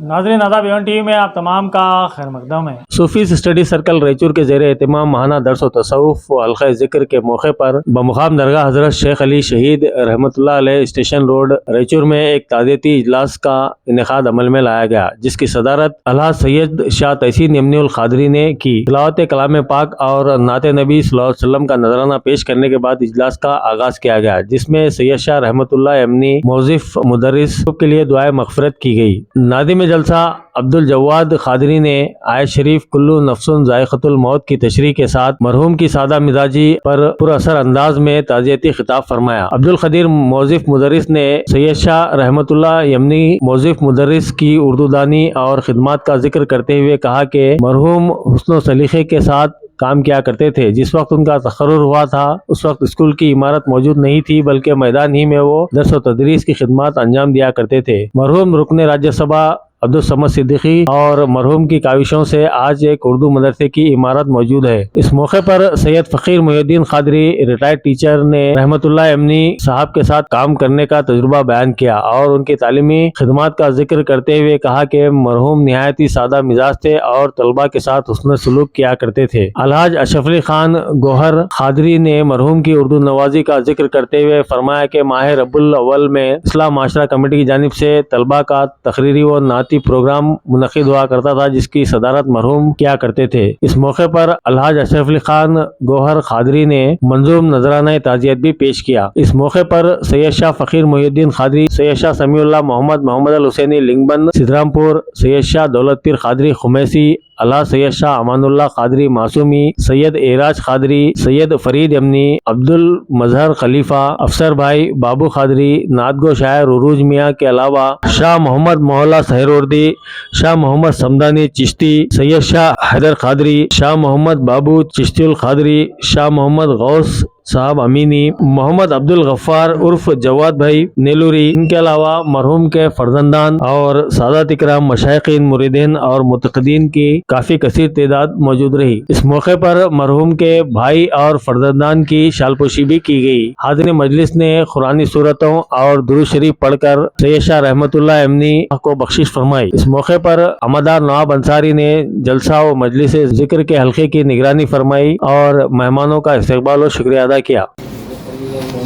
नाज़रीन आदाब, Avon TV में आप तमाम का खैर मकदम है। सूफीज स्टडी सर्कल रायचूर के ज़ेरे एहतमाम माहाना दर्स व तसव्वुफ़ व हल्क़ा ज़िक्र के मौके पर बमुक़ाम दरगाह हज़रत शेख अली शहीद रहमतुल्लाह अलैह स्टेशन रोड रायचूर में एक ताज़ियती इजलास का इनेकाद अमल में लाया गया, जिसकी सदारत अलहाज सैयद शाह तहसीन यमनी उल क़ादरी ने की। तिलावत कलाम पाक और नात नबी सल्लल्लाहु अलैहि वसल्लम का नजराना पेश करने के बाद इजलास का आगाज किया गया, जिसमें सैयद शाह रहमतुल्लाह यमनी मौज़िफ़ मुदर्रिस के लिए दुआए मग़फ़िरत की गई। नादिम जलसा अब्दुल जवाद क़ादरी ने आयत शरीफ कुल्लु नफ्सुन ज़ाइक़तुल मौत की तशरीह के साथ मरहूम की सादा मिजाजी पर पुरअसर अंदाज में ताज़ियती खिताब फरमाया। अब्दुल क़दीर मौज़िफ़ मुदर्रिस ने सैयद शाह रहमतुल्लाह यमनी मौज़िफ़ मुदर्रिस की उर्दू दानी और खिदमत का जिक्र करते हुए कहा कि मरहूम हुस्न सलीक़े के साथ काम किया करते थे। जिस वक्त उनका तखर्रुर हुआ था उस वक्त स्कूल की इमारत मौजूद नहीं थी, बल्कि मैदान ही में वो दर्स व तदरीस की खिदमत अंजाम दिया करते थे। मरहूम रुकन राज्यसभा अब्दुल समद सिद्दीकी और मरहूम की काविशों से आज एक उर्दू मदरसे की इमारत मौजूद है। इस मौके पर सैयद फ़कीर मुहिउद्दीन क़ादरी रिटायर्ड टीचर ने रहमतुल्लाह यमनी साहब के साथ काम करने का तजुर्बा बयान किया और उनकी तालीमी खिदमत का जिक्र करते हुए कहा कि मरहूम निहायत ही सादा मिजाज थे और तलबा के साथ हुस्न सलूक किया करते थे। अलहाज अशरफ अली खान गोहर क़ादरी ने मरहूम की उर्दू नवाजी का जिक्र करते हुए फरमाया कि माह रब्बुल अव्वल में इस्लाम माशरा कमेटी की जानिब से तलबा का तकरीरी व नाती प्रोग्राम मुनक़िद हुआ करता था, जिसकी सदारत मरहूम किया करते थे। इस मौके पर अलहाज अशरफ अली खान गोहर क़ादरी ने मंजूम नजराना ताज़ियत भी पेश किया। इस मौके पर सैयद शाह फ़कीर मुहिउद्दीन क़ादरी, सैयद शाह समीउल्लाह मोहम्मद अल हुसैनी लिंगबंद सिद्धरामपुर, सैयद शाह दौलत पीर क़ादरी खुमैसी, अलहाज सैयद शाह अमानुल्लाह क़ादरी मासूमी, सैयद एराज क़ादरी, सैयद फरीद यमनी, अब्दुल मजहर खलीफा, अफसर भाई बाबू क़ादरी, नादगो शायर उरूज मियाँ के अलावा शाह मोहम्मद मोहल्ला सहरवर्दी, शाह मोहम्मद समदानी चिश्ती, सैयद शाह हैदर क़ादरी, शाह मोहम्मद बाबू चिश्ती क़ादरी, शाह मोहम्मद गौस साहब अमीनी, मोहम्मद अब्दुल गफ्फार उर्फ जवाद भाई नेलूरी, इनके अलावा मरहूम के फर्जंदान और सादात इकराम मशाइखीन मुरीदीन और मुतक़दीन की काफ़ी कसीर तादाद मौजूद रही। इस मौके पर मरहूम के भाई और फर्जंदान की शालपोशी भी की गई। हाज़िर मजलिस ने कुरानी सूरतों और दुरूद शरीफ पढ़कर सैयद शाह रहमतुल्लाह यमनी को बख्शिश फरमाई। इस मौके पर अमदार नवाब अंसारी ने जलसा व मजलिस जिक्र के हल्के की निगरानी फरमाई और मेहमानों का इस्तकबाल और शुक्रिया अदा किया।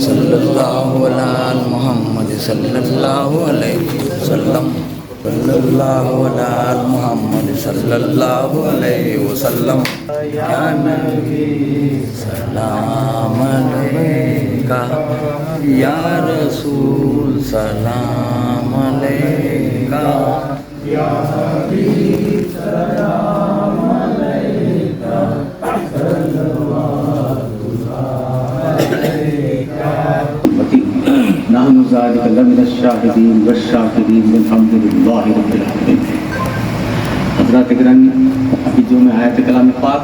सल्लल्लाहु अला मुहम्मद सल्लल्लाहु अलैहि वसल्लम, सल्लल्लाहु अला मुहम्मद सल्लल्लाहु अलैहि वसल्लम, या नबी सलाम अलैका, या रसूल सलाम अलैका, या हबीब सलाम अलैका, नहनु ज़ालिका लमिन अश-शाहिदीन वश-शाकिरीन वल्हम्दुलिल्लाहि रब्बिल आलमीन। हज़रात इकराम, अभी जो मैं आयत कलाम पाक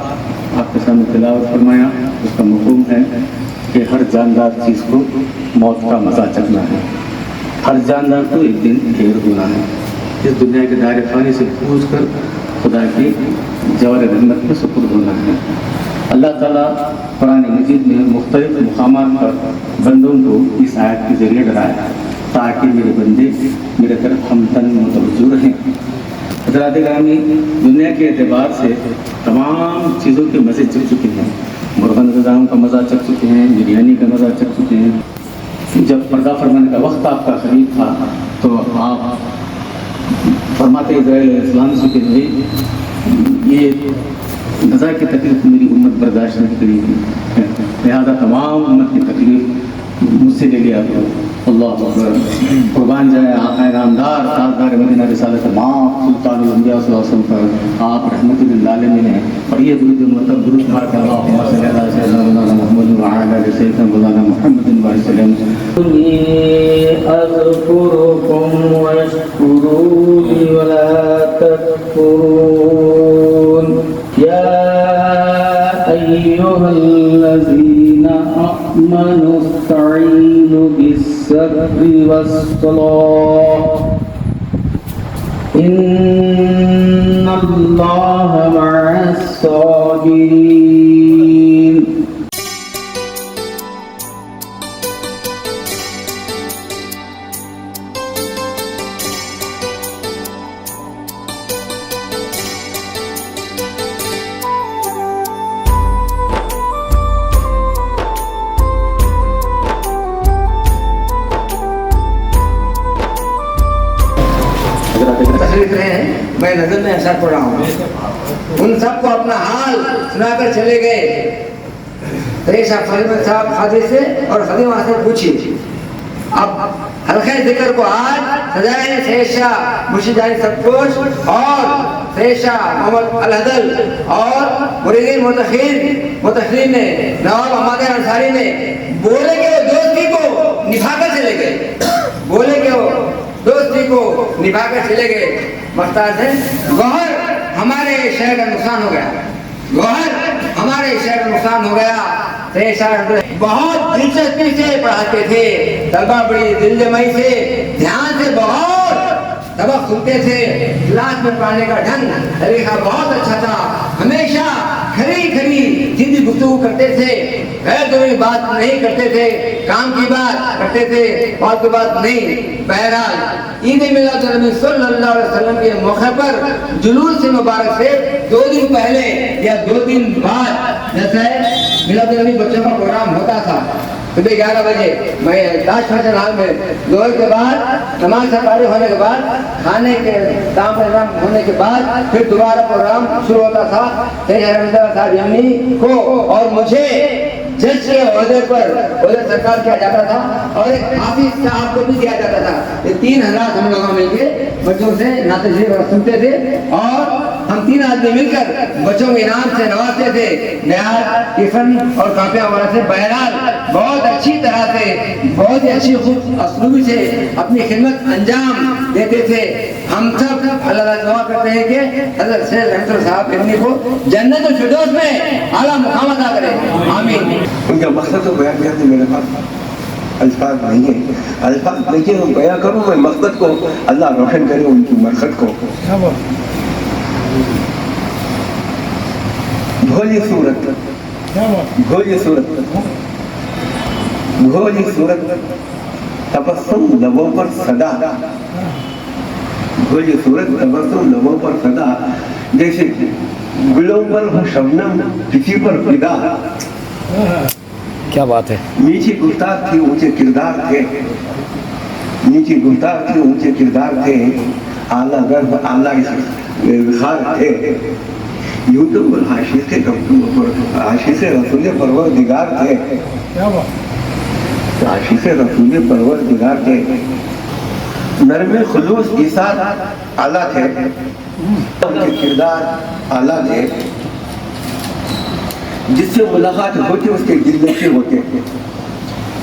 आपके सामने तिलावत फरमाया, उसका मफ़हूम है कि हर जानदार चीज़ को मौत का मज़ा चखना है। हर जानदार को एक दिन ढेर होना है। इस दुनिया के दायरे फ़ानी से कूद कर खुदा की जवार रहमत में सुपुर्द होना है। अल्लाह ताला कुरान मजीद में मुख्तलिफ मुकामात पर बंदों को इस आयत के ज़रिए डराया ताकि मेरे बंदे मेरे तरफ हमतन मुतवज्जो रहें। हज़रात गिरामी, दुनिया के एतबार से तमाम चीज़ों के मज़े चख चुके हैं। मुर्गन गज़ाओं का मज़ा चख चुके हैं, बिरयानी का मज़ा चख चुके हैं। जब पर्दा फरमाने का वक्त आपका करीब था तो आप फरमाते इस्लाम से कि ये गज़ा की तकलीफ मेरी उम्मत बर्दाश्त नहीं करेगी, लिहाजा तमाम उम्मत की तकलीफ मुझसे ले लिया करो। अल्लाह अकबर। कुर्बान जाए आक़ा नामदार ताजदार मदीना रिसालत माफ़ सुल्तानुल अंबिया सल्लल्लाहु अलैहि वसल्लम पर आप रहमतुल लिल आलमीन हैं। पढ़िए दुरूद मुतब दुरूद पाक अल्लाहुम्मा सल्ली अला सय्यिदिना मुहम्मद व अला आलि सय्यिदिना मौलाना मुहम्मद व सल्लम। अज़कुरुकुम वश्कुरूनी वला तकफुरून, या अय्युहल्लज़ीना आमनु इस्तईनु बिस्सब्रि वस्सलाह, इन्नल्लाह मअस्साबिरीन। तशरीफ रहे हैं, मैं नजर में असर पड़ रहा हूँ। उन सबको अपना हाल सुनाकर चले गए। रेश फरीमत साहब खादी से और खदीम से पूछी। अब हल्के जिक्र को आज सजाए शेषा मुर्शिदानी सबकोश और शेषा मोहम्मद अलहदल और मुरीदीन मुतखीर ने नवाब अहमद अंसारी ने बोले कि वो दोस्ती को निभाकर चले गए। बोले कि वो दोस्ती को निभाकर चले गए। मख्तार से गौहर हमारे शहर का नुकसान हो गया, गौहर हमारे शहर का नुकसान हो गया। बहुत दिलचस्पी से पढ़ाते थे, तलबा बड़ी दिलजमई से ध्यान से बहुत सबक सुनते थे। क्लास में पढ़ाने का ढंग तरीका बहुत अच्छा था। हमेशा खरी खरी सीधी गुफ्तगू करते थे, गैर जरूरी बात नहीं करते थे, काम की बात करते थे, फालतू बात नहीं। बहरहाल ईद मिलादुन्नबी सल्लल्लाहु अलैहि वसल्लम के मौके पर जुलूस से मुबारक से 2 दिन पहले या 2 दिन बाद जैसे मिलादुन्नबी बच्चों का प्रोग्राम होता था। सुबह 11 बजे मैं ताज फैशन हॉल में दोहर के बाद नमाज से फारिग होने के बाद खाने के ताम होने के बाद फिर दोबारा प्रोग्राम शुरू होता था। साहब यमनी को और मुझे जज के ओहदे पर ओहदे सरकार किया जाता था और एक हाफिज साहब को भी दिया जाता था। ये 3 हज़रात हम लोग मिलकर बच्चों से नाते शरीफ सुनते थे और हम 3 आदमी मिलकर बच्चों को इनाम से नवाजते थे, नया टिफिन और कापियां वगैरह से। बहरहाल बहुत अच्छी तरह से, बहुत ही अच्छी खूब असलूबी से अपनी खिदमत अंजाम देते थे। हम सब अल्लाह दुआ करते हैं कि हज़रत सैयद रहमतुल्लाह साहब इब्नी को जन्नत और फिरदौस में आला मुकाम अता करें, आमीन। उनका मकसद तो बयान करने मेरे पास अल्फाज नहीं है, अल्फाज देखिए मैं बयान करूँ, मैं मकसद को अल्लाह रोशन करे उनकी मकसद को। भोली सूरत, भोली सूरत, भोली सूरत तबस्सुम लबों पर सदा, भोली सूरत तबस्सुम लबों पर सदा, जैसे गुलों पर हो शबनम किसी पर फिदा। क्या बात है। नीचे गुफ्तार थे ऊंचे किरदार थे, नीचे गुफ्तार थे ऊंचे किरदार थे, आला गर्भ आला विखार थे। यूं तो आशीष रसूल परवरदिगार थे, आशीष रसूल परवरदिगार थे। नरमे खुलूस इसार आला थे, उनके किरदार आला थे। जिससे मुलाकात होती उसके दिल में से होते,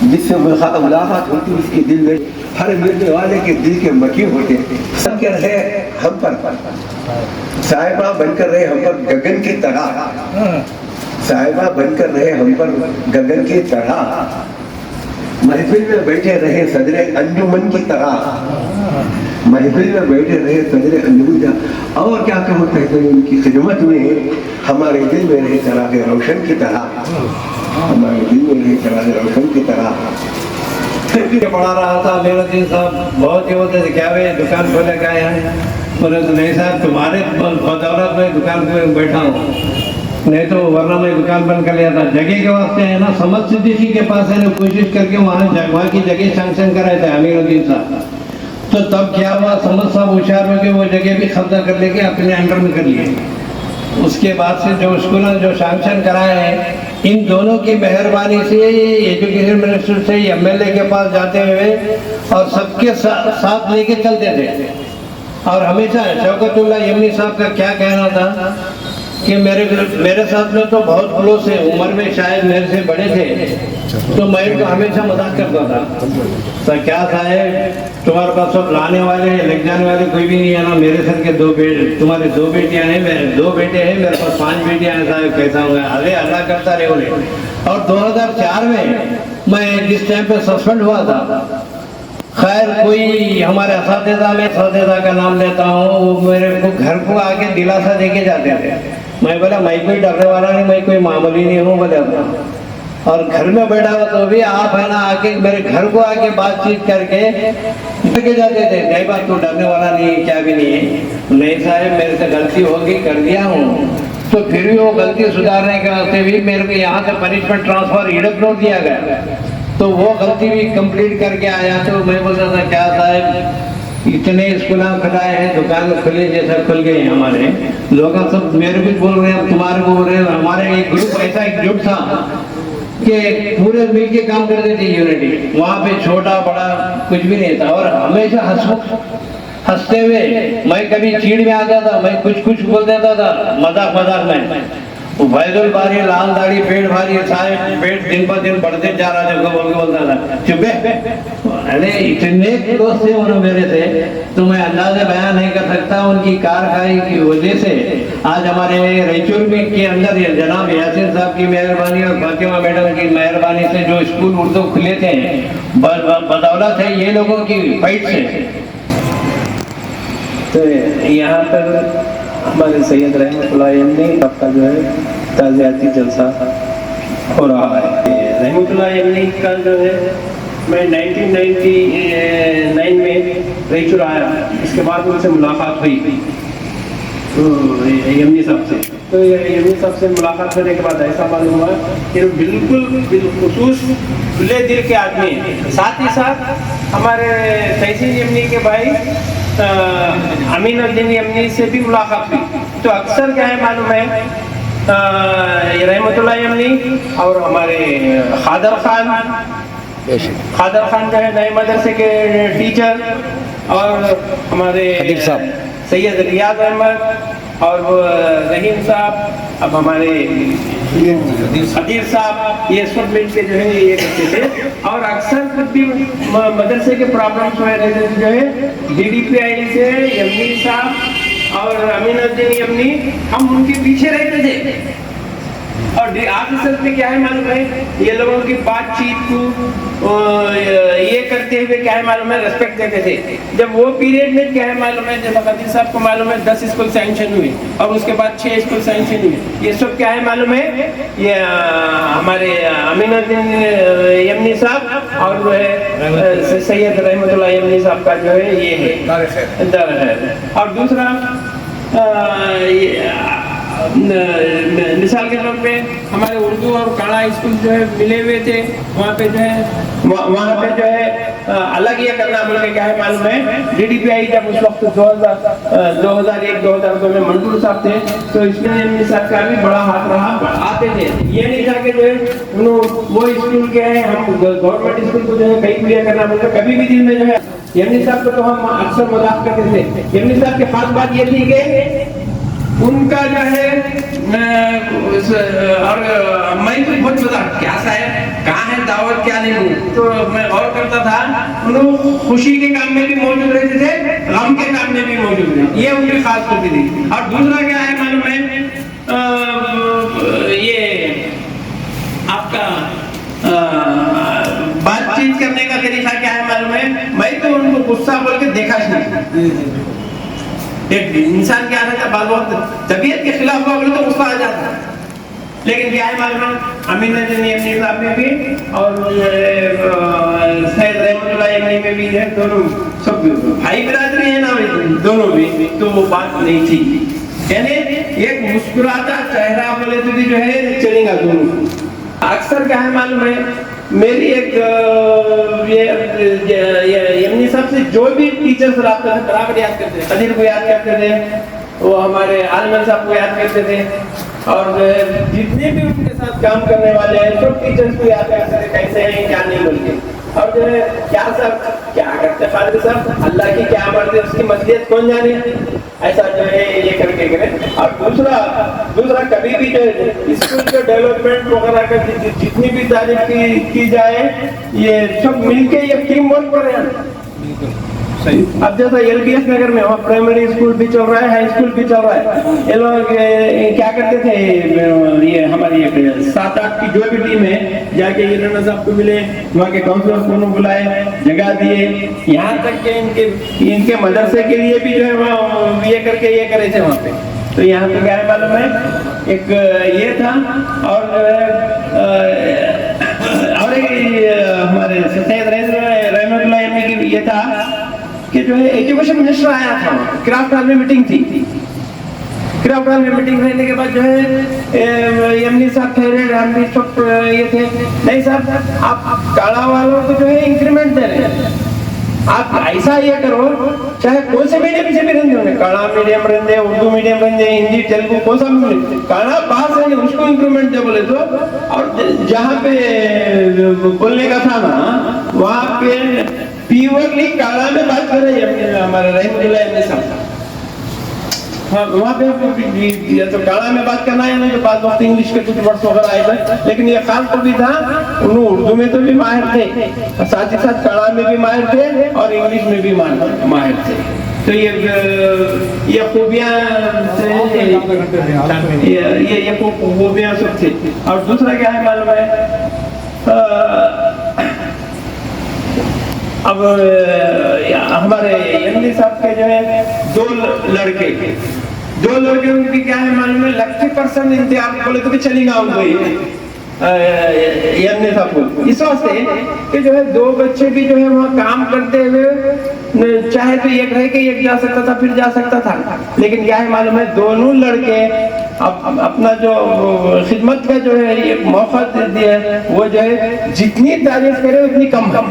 जिससे मुलाकात होती उसके दिल में हर मिलने वाले के दिल के मकीन होते। सब क्या रहे हम पर साहिबा बनकर रहे हम पर गगन की तरह, साहिबा बनकर रहे हम पर गगन की तरह। महफिल में बैठे रहे सदरे अंजुमन की तरह, महफिल में बैठे रहे सदरे अंजुमन की। और क्या कहूँ कहते हैं उनकी खिदमत में हमारे दिल में रहे चराग रोशन की तरह, हमारे दिल में रहे चराग रोशन की तरह। पढ़ा रहा था मेरा दिन साहब बहुत ही होते थे, क्या वे दुकान खोले गए हैं? बोले तो नहीं साहब तुम्हारे बदौलत में दुकान पे बैठा हूँ, नहीं तो वरना मैं दुकान बंद कर लिया था। जगह के वास्ते है ना, समझ सिद्दीकी के पास है ना, कोशिश करके वहाँ की जगह सैंक्शन कराए थे अमीरुद्दीन साहब। तो तब क्या हुआ, समझ साहब होशियार हो गए, वो जगह भी कब्जा कर लेके अपने अंडर में कर लिए। उसके बाद से जो स्कूल जो सैंक्शन कराए हैं, इन दोनों की मेहरबानी से एजुकेशन मिनिस्टर से एमएलए के पास जाते हुए और सबके साथ लेके चलते थे। और हमेशा शौकतुल्लाह यमनी साहब का क्या कहना था कि मेरे साथ में तो बहुत क्लोज है, उम्र में शायद मेरे से बड़े थे, तो मैं इनको हमेशा मजाक करता था। तो क्या साहब तुम्हारे पास सब लाने वाले लेके जाने वाले कोई भी नहीं है ना, मेरे सर के 2 बेटे, तुम्हारे 2 बेटियां हैं, मेरे 2 बेटे हैं, मेरे पास 5 बेटियां हैं साहब, कैसा होगा? अरे अल्लाह करता रहे उन्हें। और 2004 में मैं जिस टाइम पे सस्पेंड हुआ था, खैर कोई हमारे असातिज़ा में असातिज़ा का नाम लेता हूँ, वो मेरे को घर को आके दिलासा दे के जाते थे। मैं बोला मैं कोई डरने वाला नहीं, मैं कोई मामूली नहीं हूँ बोले। और घर में बैठा हुआ तो भी आप है ना आके मेरे घर को आके बातचीत करके जाते थे, नहीं बात तो डरने वाला नहीं है, क्या भी नहीं है। नहीं साहब मेरे से गलती होगी, कर दिया हूँ। तो फिर भी वो गलती सुधारने के वास्ते भी मेरे को यहाँ से पनिशमेंट ट्रांसफर ईडक नोट दिया गया, तो वो गलती भी कंप्लीट करके आया। तो मैं बोलता था क्या साहब इतने स्कूल खुलाए हैं, दुकान खुले जैसा खुल गए हैं हमारे लोग। सब मेरे भी बोल रहे हैं, तुम्हारे को बोल रहे हैं। हमारे एक ग्रुप ऐसा एकजुट था कि पूरे मिल के काम करते थे, यूनिटी। वहाँ पे छोटा बड़ा कुछ भी नहीं था और हमेशा हंसते हुए। मैं कभी चीड़ में आ जाता, मैं कुछ बोल देता था मजाक में। वो फैजुल बारी, लाल दाढ़ी, पेट भारी, सारे पेट दिन पर दिन बढ़ते जा रहा है, बोलता था चुप। अरे इतने दोस्त थे उन्होंने मेरे से, तो मैं अंदाज़े बयान नहीं कर सकता। उनकी कारकाई की वजह से आज हमारे रायचूर में के अंदर जनाब यासिन साहब की मेहरबानी और फातिमा मैडम की मेहरबानी से जो स्कूल उर्दू खुले थे, बदौलत है ये लोगों की फाइट से। तो यहाँ पर हमारे सैयद रहमतुल्लाह यमनी आपका जो है ताज़ियाती जलसा हो रहा है। रहमतुल्लाह यमनी का जो है मैं 1999 में रायचूर आया, इसके बाद उनसे मुलाकात हुई तो यमनी साहब से। तो यमनी साहब से मुलाकात करने के बाद ऐसा मालूम हुआ कि बिल्कुल बिलखुसूस खुले दिल के आदमी हैं। साथ ही साथ हमारे तहसील यमनी के भाई अमीनुद्दीन यमनी से भी मुलाकात हुई। तो अक्सर क्या है मालूम है, रहमतुल्लाह यमनी और हमारे खादर खान जो है नए मदरसे के टीचर, और हमारे सैयद रियाज अहमद और रहीम साहब, अब हमारे अदीर साहब, ये सब मिल के जो है ये करते थे। और अक्सर कुछ भी मदरसे के प्रॉब्लम्स हुए रहते थे जो है DDPI से यमनी साहब और अमीनुद्दीन यमनी, हम उनके पीछे रहते थे। और ऑफिसर्स में क्या है मालूम है, ये लोगों की बातचीत को ये करते हुए क्या है मालूम है रेस्पेक्ट देते थे। जब वो पीरियड में क्या है मालूम है, जैसा कदीर साहब को मालूम है 10 स्कूल सैंक्शन हुए और उसके बाद 6 स्कूल सैंक्शन हुए। ये सब क्या है मालूम है, ये हमारे अमीनुद्दीन यमनी साहब और जो है सैयद रहमतुल्लाह यमनी साहब का जो है ये है दर है। और दूसरा मिसाल के तौर पे हमारे उर्दू और काड़ा स्कूल जो है मिले हुए थे, वहाँ पे जो है अलग ये करना बोल के क्या है मालूम है, DDPI जब उस वक्त 2001-2002 में मंजूर साहब थे, तो इसमें साहब का भी बड़ा हाथ रहा। आते थे, ये नहीं था कि जो है वो स्कूल के हैं, हम गवर्नमेंट स्कूल को जो है कहीं क्लियर करना बोलते। कभी भी दिन में जो है यमनी साहब को तो हम अक्सर मजाक करते थे। यमनी साहब की खास बात ये थी कि उनका जो है और मैं तो बहुत मजाक, क्या साहब कहाँ है दावत क्या नहीं, तो मैं गौर करता था। उन्होंने खुशी के काम में भी मौजूद रहते थे, गम के काम में भी मौजूद रहे, ये उनकी खास होती थी। और दूसरा क्या है मालूम है, ये आपका बातचीत करने का तरीका क्या है मालूम है, मैं तो उनको गुस्सा बोल के देखा नहीं। एक इंसान क्या रहता, बाल वक्त तबीयत के खिलाफ हुआ बोले तो गुस्सा आ जाता है, लेकिन क्या है मालूम है अमीनुद्दीन यमनी साहब में भी और सैयद रहमतुल्लाह यमनी में भी है, दोनों सब भाई बिरादरी है ना दोनों भी, तो वो बात नहीं थी। यानी एक मुस्कुराता चेहरा बोले तो भी जो है चलेगा दोनों। अक्सर क्या है मालूम है, मेरी एक यमनी साहब से जो भी टीचर्स रास्ते से बराबर याद करते थे, कदीर को याद करते थे, वो हमारे आलमन साहब को याद करते थे, और जितने भी उनके साथ काम करने वाले हैं सब टीचर्स को याद करते थे कैसे हैं क्या नहीं बोल के। और जो है क्या सब क्या करते फादर साहब, अल्लाह की क्या मर्जी उसकी मस्जिद कौन जाने, ऐसा जो है ये करके करें। और दूसरा कभी भी जो स्कूल के डेवलपमेंट वगैरह का जितनी भी तारीफ की जाए, ये सब मिलके ये टीम वर्क पर है। अब जैसा LBS नगर में वहाँ प्राइमरी स्कूल भी चल रहा है, हाई स्कूल भी चल रहा है। ये लोग क्या करते थे, ये हमारी 7-8 की जो भी टीम है जाके ये रना साहब को मिले, वहाँ के काउंसलर को बुलाए, जगह दिए, यहाँ तक के इनके मदरसे के लिए भी जो है वहाँ ये करके ये करे थे वहाँ पे। तो यहाँ पे क्या है मालूम है, एक ये था और हमारे सैयद रहमतुल्लाह यमनी की ये था कि जो है एजुकेशन मिनिस्टर आया था, क्राफ्ट हॉल में मीटिंग थी। क्राफ्ट हॉल में मीटिंग रहने के बाद जो है यमनी साहब ठहरे, हम भी सब ये थे, नहीं साहब आप काला वालों को जो है इंक्रीमेंट दे रहे हैं, आप ऐसा ये करो, चाहे कौन से मीडियम से भी रहते होंगे, कन्नड़ा मीडियम रहते, उर्दू मीडियम रहते, हिंदी तेलुगु कौन सा कन्नड़ा पास है उसको इम्प्रूवमेंट दे बोले तो। और जहाँ पे बोलने का था ना वहाँ पे प्योरली कन्नड़ा में बात कर रहे हैं हमारे रहमतुल्लाह साहब। हाँ, वहाँ पे या तो कन्नड़ा में बात करना है, नहीं तो बाद वक्त इंग्लिश के कुछ वर्ड्स वगैरह आएगा। लेकिन ये खास तो भी था, उन्होंने उर्दू में तो भी माहिर थे, साथ ही साथ कन्नड़ा में भी माहिर थे और इंग्लिश में भी माहिर थे। तो ये खूबियाँ ये खूबियाँ सब थी। और दूसरा क्या है मालूम है, अब हमारे एमडी साहब के जो है दो लड़के उनकी क्या है मालूम है, 80% इंतजार बोले तो भी चलेगा उनको एमडी साहब को। इस वास्ते कि जो है दो बच्चे भी जो है वहाँ काम करते हुए, चाहे तो एक रह के एक जा सकता था, फिर जा सकता था, लेकिन क्या है मालूम है दोनों लड़के अपना जो खिदमत का जो है ये मौका दिया है, वो जो है जितनी तारीफ करे उतनी कम है।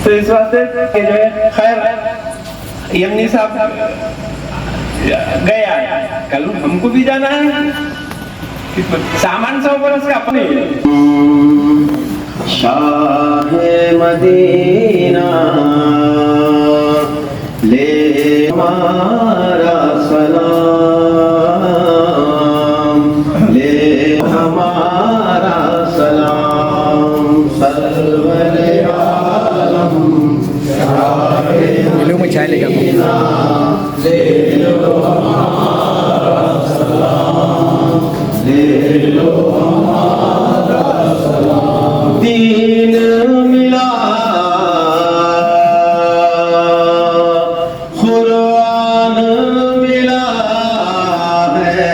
तो इस वास्ते कि जो है खैर यमनी साहब गया, कल हमको भी जाना है, सामान 100 बरस का अपने। शाह मदीना ले हमारा सलाम, ले हमारा सलाम, सरवरे आलम लोग में चाय लेकर ले लो हमारा सलाम, ले लो हमारा सलाम। दीन मिला कुरान मिला है,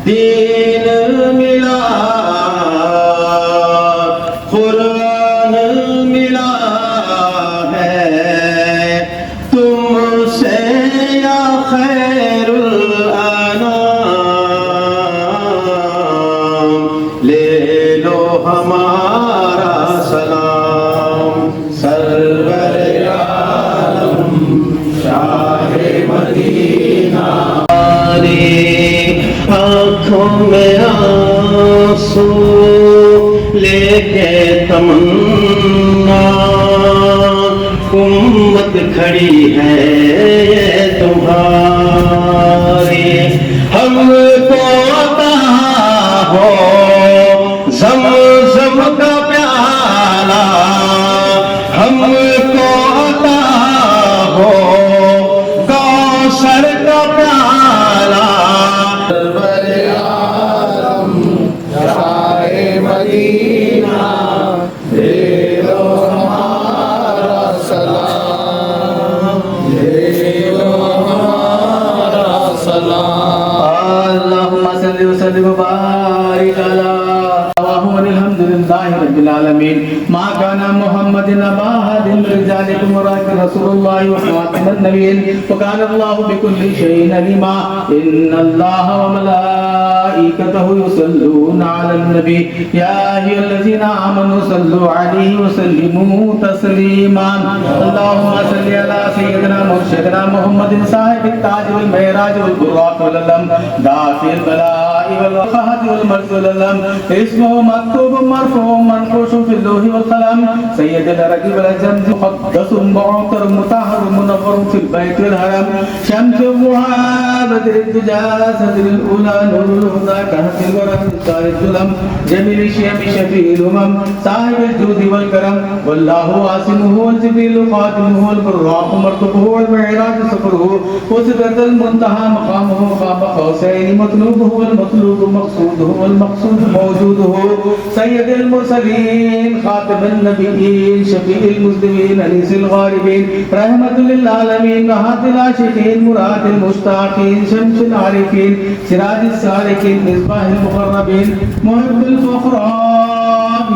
दीन मिला कुरान मिला है, तुमसे या खैरुल अनाम, ले लो हमारा सलाम, सरवरे आलम शाहे मदीना। आँखों में आंसू लेके तमन्ना, उम्मत खड़ी है ये तुम्हारी, हमको अता हो ज़म-ज़म का प्याला, हमको अता हो कौसर का प्याला, सरवरे आलम शाहे मदीना, ले लो हमारा सलाम, ले लो हमारा सलाम। अल्लाहुम्मा सल्लि व सल्लिम व बारिक अला अल्हम्दुलिल्लाहि रब्बिल आलमीन। मा काना मुहम्मदिन अबा अहदिन रिजालिकुम वलाकिन रसूलुल्लाहि व खातिमुन नबिय्यीन व काना अल्लाहु बिकुल्लि शैइन अलीमा। इन्नल्लाह व मलाइकतहु युसल्लूना अलन नबी या अय्युहल्लज़ीना आमनू सल्लु अलैहि व सल्लिमू तस्लीमा। अल्लाहुम्मा सल्लि अला सय्यिदिना मुर्शिदिना मुहम्मदिन साहिबित ताज वल मेराज वल बुराक वल अलम, दाफिल बलाई वल वक़ाहत वल मर्ज़ वल अलम, इस्मुहु मक्तूब मरफू मनकूश फिल लौहि वल कलम, सय्यदुल रगी वल अजम मुक़द्दसुम मुअतर मुताहहर मुनव्वर फिल बैत वल हरम, शम्सु दुहा बद्रुद दुजा सदरुल उला नूरुल हुदा कहफिल वरम सारिद जुलम जमील शियम शफील उमम साहिबुल जूद वल करम, वल्लाहु आसिमुहु वल जिबील खातिमुहु वल बुर्राक मरतबुहु वल मिराज सफरुहु व सिदरतुल मुंतहा मकामुहु क़ाब क़ौसैन मतलूबुहु वल मतलूब मक़सूदुहु वल मक़सूद मौजूदुहु, सय्यदुल मुरसलीन खातिमुन नबिय्यीन शफीउल मुज़निबीन अनीसिल गारिबीन, रहमतुल लिल आलमीन, राहतुल आशिकीन, मुरादिल मुश्ताक़ीन, शम्सुल आरिफीन, सिराजुस सालिकीन, मिसबाहुल मुक़र्रबीन, मुहिब्बुल फ़ुक़रा